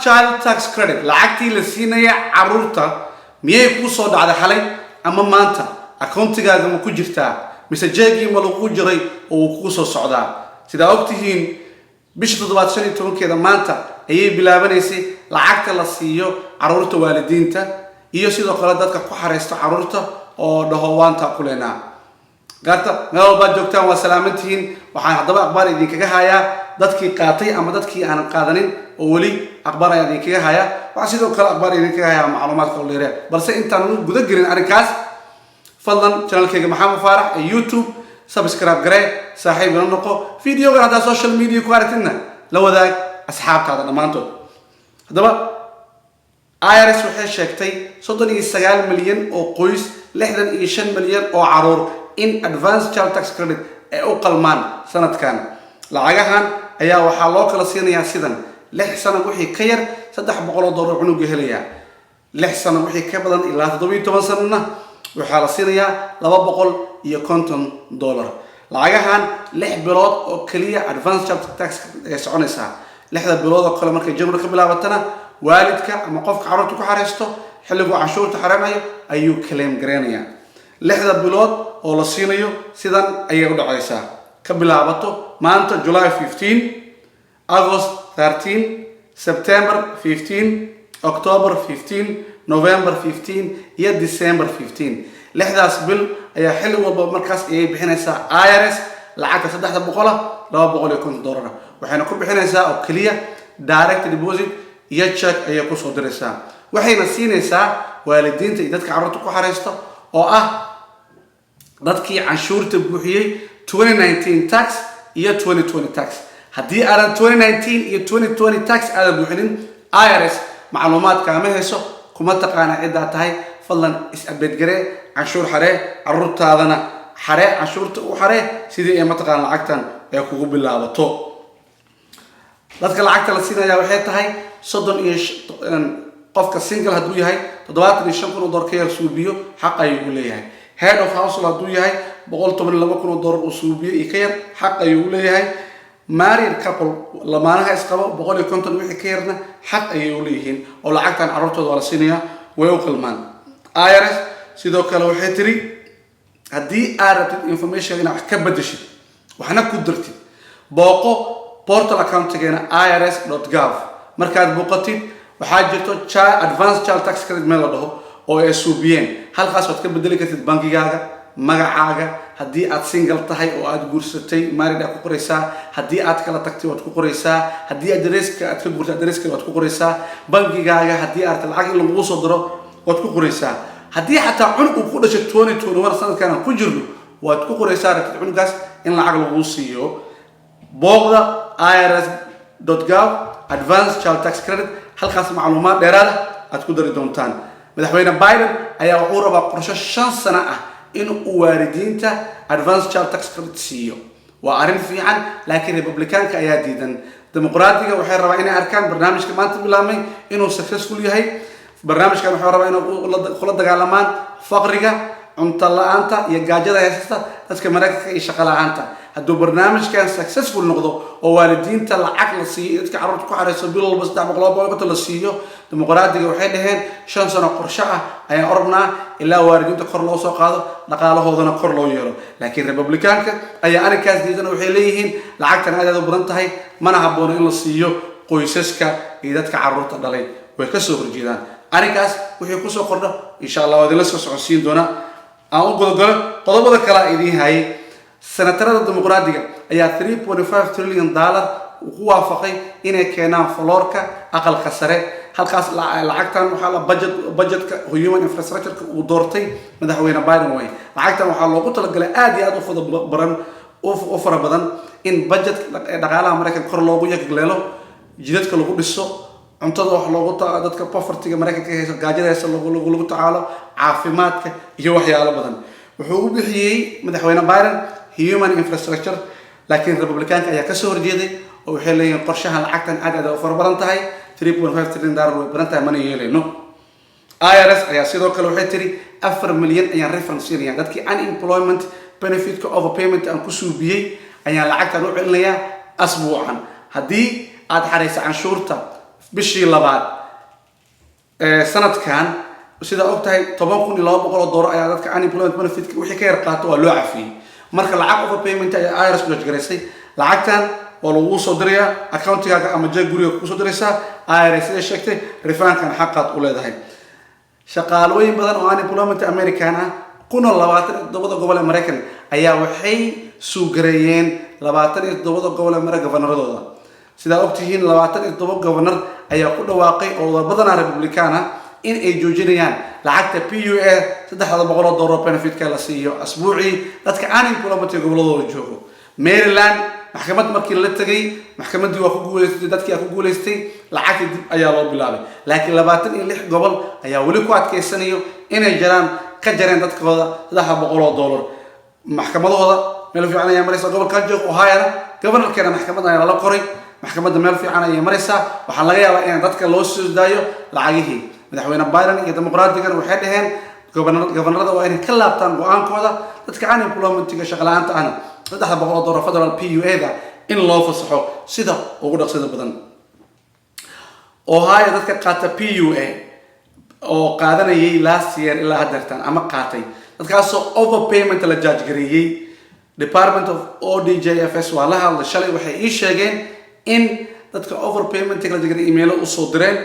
child tax credit lacagtii la siinaya caruurta miyay ku soo dhacday xalay ama maanta accountigaaga ma ku jirtaa mise jeegii ma lagu jiray oo ku soo socdaa sida ogtihiin bisha 15 maanta ayay bilaabaneysay lacagta la siiyo caruurta waalidiinta iyo sidoo kale dadka ku xareysta caruurta oo dhahowaanta kulena gaarta meel walba joogtaan waa salaamantihiin waxaan hadaba akhbaar idinkaga hayaa dadkii qaatay ama dadkii aan qaadanin oo wali akhbaar ayaan idinkaga hayaa waxa sidoo kale akhbaar idinkaga hayaa macluumaadka oo dheer balse intaan guda gelin arrinkaas fadlan channelkayga Maxamed Faarax ee YouTube subscribe garee saaxiib la noqo videoga hada social media ku aragtina la wadaag asxaabtaada dhamaantood hadaba IRS waxay sheegtay 39 milyan oo qoys 65 milyan oo caruur in advanced child tax credit ay u qalmaan sanadkan lacagahan ayaa waxaa loo kala siinayaa sidan 6 sano wixii ka yar $300 cunug helaya 6 sano wixii ka badan ilaa 17 sanana waxaa la siinayaa $250 lacagahan 6 bilood oo kaliya advanced child tax ay soconaysaa 6 bilood oo kale markay January ka bilaabatana waalidka ama qofka caruurta ku xareysto xilligu cashuurta xaranayo ayuu claim gareenaya 6 bilood oo la siinayo sidan ayay u dhacaysaa ka bilaabato maanta July 15 August 13 September 15 October 15 November 15 iyo December 15 lixdaas bil ayaa xilli walba markaas ay bixinaysaa IRS lacagta $250 waxayna ku bixinaysaa oo kaliya direct deposit iyo check ayay ku soo diraysaa waxayna siinaysaa waalidiinta iyo dadka caruurta ku xareysto oo ah dadkii canshuurta buuxiyay 2019 tax iyo 2020 tax haddii aadan 2019 iyo 2020 tax aadan buuxinin IRS macluumaadka ma hayso kuma taqaana cidda tahay fadlan is update garee canshuur xaree caruurtaadana xaree canshuurta u xaree sidii ay mataqaan lacagtan ay kugu bilaabato dadka lacagta la siinaya waxay tahay 30 qofka single haduu yahay $75,000 ka yar suubiyo xaq ayuu leeyahay head of household haduu yahay $112,000 uu suubiyo iyo ka yar xaq ayuu leeyahay married couple lamaanaha isqabo 150 wixii ka yarna xaq ayuu leeyihiin oo lacagtan caruurtooda la siinayaa way u qalmaan IRS sidoo kale waxay tiri haddii aad rabtid information inaad ka bedeshid waxna ku dirtid booqo portal account-geena irs.gov markaad booqatid waxaa jirto advanced child tax credit meel la dhaho oo ay suubiyeen halkaas waad ka bedeli kartid bankigaaga magacaaga haddii aad single tahay oo aad guursatay married aad ku qoraysaa haddii aad kala tagtay waad ku qoraysaa haddii adresska aad ka guurtay adresska waad ku qoraysaa bankigaaga haddii aad lacag in lagu soo diro waad ku qoraysaa haddii xataa cunug uu ku dhashay 2021 sanadkan ku jirno waad ku qoraysaa rabtid cunugaas in lacag lagu siiyo booqda irs.gov advanced child tax credit halkaas macluumaad dheeraad aad ku dari doontaan madaxweyne Biden ayaa wuxuu rabaa qorshe 5 sano ah in uu waalidiinta advanced child tax credit siiyo waa arrin fiican laakiin Republicanka ayaa diidan dimuqraadiga waxay rabaa inay arkaan barnaamijka maanta bilaabmay inuu successful yahay barnaamijkan wuxuu rabaa inuu kula dagaalamaan faqriga cunto la'aanta iyo gaajada heesta dadka Mareykanka iyo shaqo la'aanta hadduu barnaamijkan successful noqdo oo waalidiinta lacag la siiyo dadka caruurta ku xareyso bil walba $300 la siiyo dimuqraadiga waxay dhaheen 5 sano qorshe ah ayaan ornaa ilaa waalidiinta kor loo soo qaado dhaqaalahoodana kor loo yeelo laakiin Republicanka ayaa arrinkaas diidan waxay leeyihiin lacagtan aad u badan tahay mana habboon in la siiyo qoysaska iyo dadka caruurta dhalay way ka soo horjeedaan arrinkaas wixii ku soo kordho insha Allah wada la soo socodsiin doona aan u gudagalo qodobada kale idin hayay senatarada dimuqraadiga ayaa $3.5 trillion ku waafaqay inay keenaan floorka aqalka sare halkaas lacagtan waxa la budgetka human infrastructure uu doortay madaxweyne Biden way lacagtan waxa loogu talagalay aad iyo aad u fara badan in budget dhaqaalaha Mareykanka kor loogu yagleelo jidadka lagu dhiso cuntada wax loogu dadka poverty-ga Mareykanka hayso gaajada lagu tacaalo caafimaadka iyo waxyaalo badan wuxuu u bixiyay madaxweyne Biden human infrastructure laakiin Republicanka ayaa ka soo horjeeday oo waxay leeyihiin qorshahan lacagtan aad u fara badan tahay $3.5 trillion way badan tahay mana yeelino IRS ayaa sidoo kale waxay tiri 4 milyan ayaan reference siinayaan dadkii unemployment benefit overpayment aan ku suubiyay ayaan lacagtan u celinayaa asbuucan haddii aad xareysa canshuurta bishii labaad sanad kan sida ogtahay 10,200 dollar ayaa dadka unemployment benefit wixii ka yar qaato waa loo cafiyay marka lacag overpayment ay IRS ku jagareysay lacagtan waa lagu soo dirayaa accountiga ama jeeg guriga ku soo diraysaa IRS ay sheegtay rifaankan xaqaad u leedahay shaqaalooyin badan oo unemployment American ah kuna 27 gobol ee Mareykan ayaa waxay soo gareeyeen 27 gobol ee Mareykan governoradooda sida ogtihiin 27 governor ayaa ku dhawaaqay oo badan Republican ah in ay joojinayaan lacagta PUA $300 benefit-ka la siiyo asbuuci dadka unemployment goboladooda joogo Maryland maxkamad markii la tagay maxkamadii waa ku guuleystay dadkii ku guuleystay lacagta dib ayaa loo bilaabay laakiin 26 gobol ayaa wali ku adkeysanayo inay jiraan ka jareen dadkooda $300 maxkamadooda meel fiican ayaa maraysa gobolka joog Ohio gobolkeena maxkamadda ayaa la qoray maxkamadda meel fiican ayaa maraysa waxa laga yaabaa in dadka loo soo daayo lacagihii madaxweyne Biden iyo dimuqraadigan waxay dhaheen gobolada waa inay ka laabtaan go'aankooda dadka unemployment-ga shaqo la'aanta ah $300 federal PUA-da in loo fasaxo sida ugu dhaqsada badan Ohio dadka qaata PUA oo qaadanayay last year ilaa hadartan ama qaatay dadkaas oo overpayment la judge gareeyay Department of ODJFS waa la hadlay shalay waxay ii sheegeen in dadka overpayment la jagray email u soo direen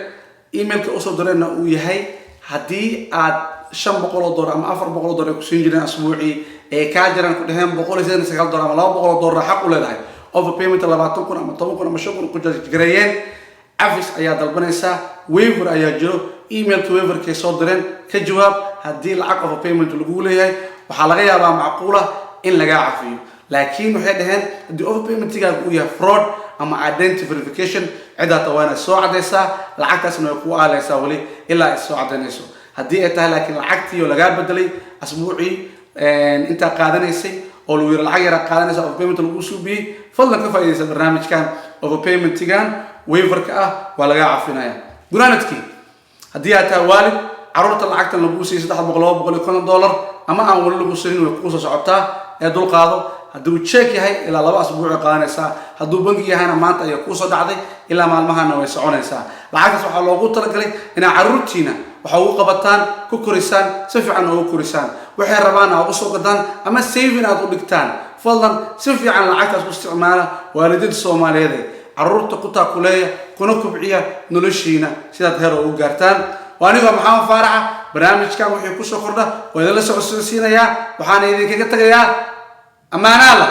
emailka u soo direenna uu yahay hadii aad $500 ama $400 ku siin jireen asbuuci ee ka jiraan ku dhahan $199 ama $200 xaq u leedahay overpayment 20,000 ama 10,000 ama 5,000 ku gareeyeen afis ayaa dalbanaysa waiver ayaa jiro email to waiver ka soo direen ka jawaab hadii lacag overpayment lagu leeyahay waxa laga yaabaa macquul ah in laga cafiyo laakiin waxay dhaheen hadii overpayment-ga uu yahay fraud ama identity verification cida tawaana soo cadeysa lacagtaasna way ku aaleysaa wali ilaa ay soo cadeynayso hadii ay tahay laakiin lacagtii laga bedelay asbuuci inta qaadanaysay oo lagu yiri lacag yar qaadanaysa overpayment lagu suubiyay fadlan ka faa'iideysa barnaamijkan overpayment-gan waiver-ka ah waa laga cafinaya gunaanadkii hadii aad tahay waalid carruurta lacagtan lagu siiyay $300 ama aan wali lagu siin way ku soo socotaa ee dul qaado hadduu check yahay ilaa 2 asbuuc qaadanaysa hadduu bangi yahayna maanta ayaa ku soo dhacday ilaa maalmahana way soconaysaa lacagtaas waxa loogu talagalay in carruurtiina waxa ugu qabataan ku korisaan si fiican oo korisaan waxay rabaan oo soo gadaan ama saving aad u dhigtaan fadlan si fiican lacagtaas ku isticmaala waalidiinta Soomaaliyeed carruurta ku taakuleeya kuna kubciya noloshiina sidaad heer ugu gaartaan waaniga maxamed faarax barnaamijkan wixii ku soo kordha waa idin la socodsiinayaa waxaan idinkaga tagayaa amaana